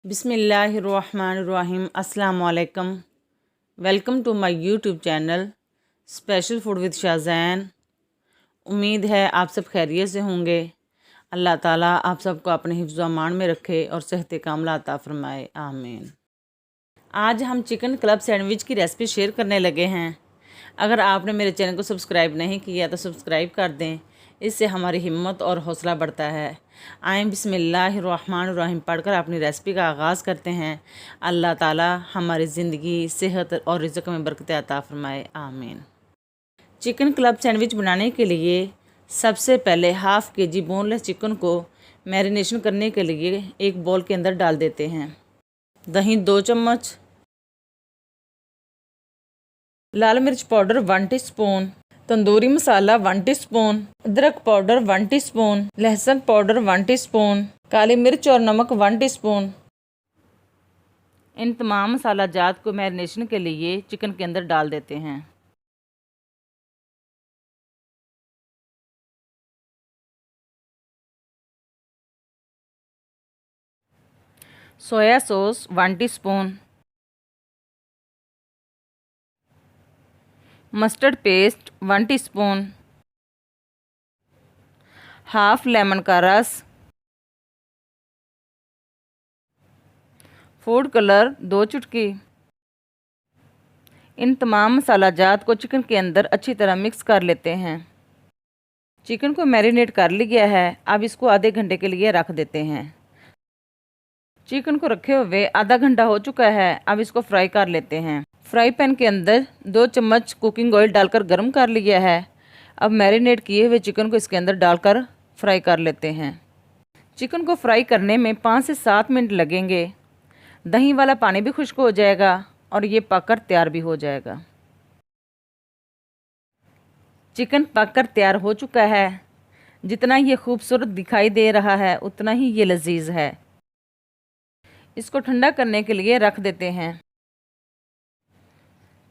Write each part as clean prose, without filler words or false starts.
बिस्मिल्लाहिर्रहमानिर्रहीम। अस्सलाम वालेकुम। Welcome to my YouTube channel special food with Shazain. उम्मीद है आप सब खैरियत से होंगे। अल्लाह ताला आप सबको अपने हिफ्ज़ व अमान में रखे और सेहत कामला अता फरमाए, आमीन। आज हम चिकन क्लब सैंडविच की रेसिपी शेयर करने लगे हैं। अगर आपने मेरे चैनल को सब्सक्राइब नहीं किया तो सब्सक्राइब कर दें, इससे हमारी हिम्मत और हौसला बढ़ता है। आए बिस्मिल्लाहिर्रहमानिर्रहीम पढ़कर अपनी रेसिपी का आगाज़ करते हैं। अल्लाह ताला हमारी ज़िंदगी, सेहत और रिज़्क़ में बरकत अता फरमाए, आमीन। चिकन क्लब सैंडविच बनाने के लिए सबसे पहले हाफ़ केजी बोनलेस चिकन को मैरिनेशन करने के लिए एक बाउल के अंदर डाल देते हैं। दही 2 चम्मच, लाल मिर्च powder 1 teaspoon, tandoori masala 1 teaspoon, अदरक पाउडर 1 टीस्पून, लहसुन पाउडर 1 टीस्पून, काली मिर्च और नमक 1 टीस्पून। इन तमाम मसाला जात को मैरिनेशन के लिए चिकन के अंदर डाल देते हैं। Soya sauce 1 teaspoon, mustard paste 1 teaspoon, half lemon का रस, फूड कलर 2 चुटकी। इन तमाम मसाला जात को चिकन के अंदर अच्छी तरह मिक्स कर लेते हैं। चिकन को मैरिनेट कर लिया है, अब इसको आधे घंटे के लिए रख देते हैं। चिकन को रखे हुए आधा घंटा हो चुका है, अब इसको फ्राई कर लेते हैं। फ्राई पैन के अंदर 2 चम्मच कुकिंग ऑयल डालकर गर्म कर लिया है। अब मैरिनेट किए हुए चिकन को इसके अंदर डालकर फ्राई कर लेते हैं। चिकन को फ्राई करने में 5 से 7 मिनट लगेंगे। दही वाला पानी भी खुश्क हो जाएगा और ये पककर तैयार भी हो जाएगा। चिकन पककर तैयार हो चुका है। जितना ये खूबसूरत दिखाई दे रहा है उतना ही ये लजीज है। इसको ठंडा करने के लिए रख देते हैं।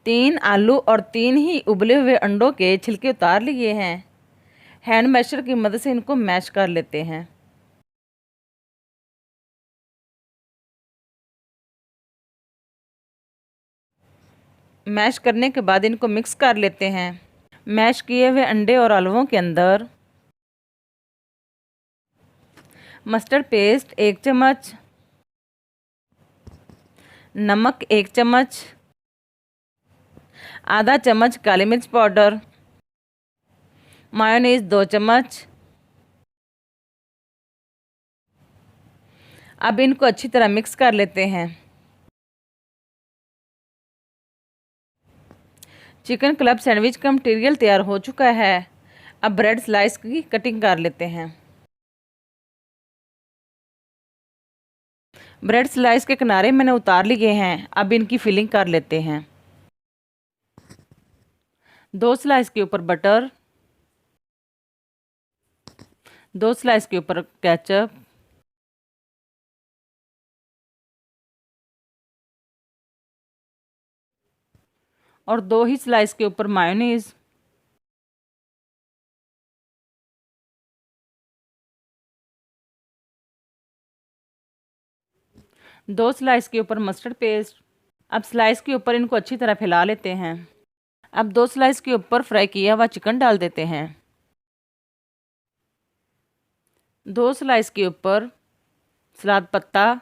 3 आलू और 3 ही उबले हुए अंडों के छिलके उतार लिए हैं। हैंड मैशर की मदद से इनको मैश कर लेते हैं। मैश करने के बाद इनको मिक्स कर लेते हैं। मैश किए हुए अंडे और आलूओं के अंदर मस्टर्ड पेस्ट 1 चम्मच, नमक 1 चम्मच, आधा चम्मच काली मिर्च पाउडर, मायोनीज 2 चम्मच। अब इनको अच्छी तरह मिक्स कर लेते हैं। चिकन क्लब सैंडविच का मटेरियल तैयार हो चुका है। अब ब्रेड स्लाइस की कटिंग कर लेते हैं। ब्रेड स्लाइस के किनारे मैंने उतार लिए हैं। अब इनकी फिलिंग कर लेते हैं। 2 स्लाइस के ऊपर बटर, 2 स्लाइस के ऊपर केचप, और 2 ही स्लाइस के ऊपर मायोनीज। दो स्लाइस के ऊपर मस्टर्ड पेस्ट। अब स्लाइस के ऊपर इनको अच्छी तरह फैला लेते हैं। अब 2 स्लाइस के ऊपर फ्राई किया हुआ चिकन डाल देते हैं। 2 स्लाइस के ऊपर सलाद पत्ता,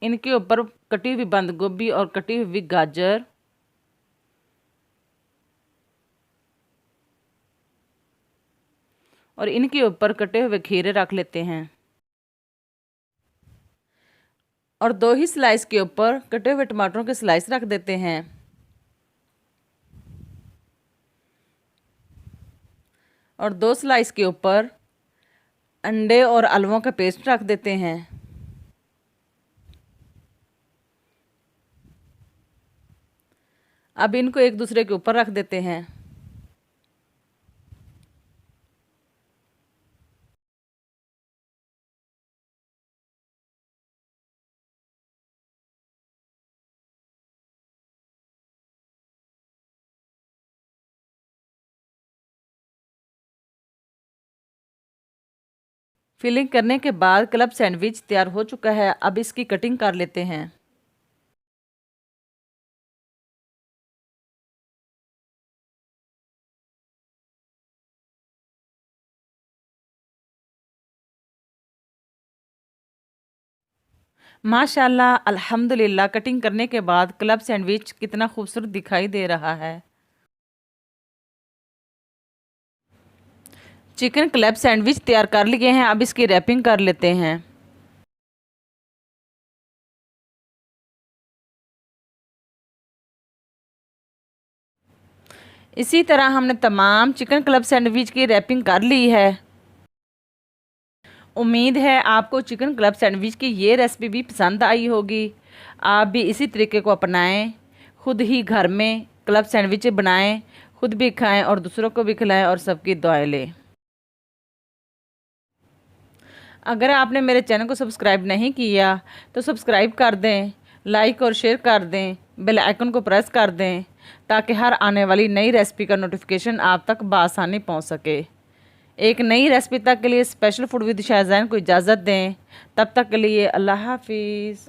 इनके ऊपर कटी हुई बंद गोभी और कटी हुई गाजर, और इनके ऊपर कटे हुए खीरे रख लेते हैं। और 2 ही स्लाइस के ऊपर कटे हुए टमाटरों के स्लाइस रख देते हैं। और 2 स्लाइस के ऊपर अंडे और आलूओं का पेस्ट रख देते हैं। अब इनको एक दूसरे के ऊपर रख देते हैं। फिलिंग करने के बाद क्लब सैंडविच तैयार हो चुका है। अब इसकी कटिंग कर लेते हैं। माशाल्लाह अल्हम्दुलिल्लाह, कटिंग करने के बाद क्लब सैंडविच कितना खूबसूरत दिखाई दे रहा है। चिकन क्लब सैंडविच तैयार कर लिए हैं। अब इसकी रैपिंग कर लेते हैं। इसी तरह हमने तमाम चिकन क्लब सैंडविच की रैपिंग कर ली है। उम्मीद है आपको चिकन क्लब सैंडविच की ये रेसिपी भी पसंद आई होगी। आप भी इसी तरीके को अपनाएं, खुद ही घर में क्लब सैंडविच बनाएं, खुद भी खाएं और दूसरों को भी खिलाएं और सबकी दुआएं लें। अगर आपने मेरे चैनल को सब्सक्राइब नहीं किया तो सब्सक्राइब कर दें, लाइक और शेयर कर दें, बेल आइकन को प्रेस कर दें ताकि हर आने वाली नई रेसिपी का नोटिफिकेशन आप तक बआसानी पहुंच सके। एक नई रेसिपी तक के लिए स्पेशल फूड विद शाहज़ैन को इजाज़त दें। तब तक के लिए अल्लाह हाफिज़।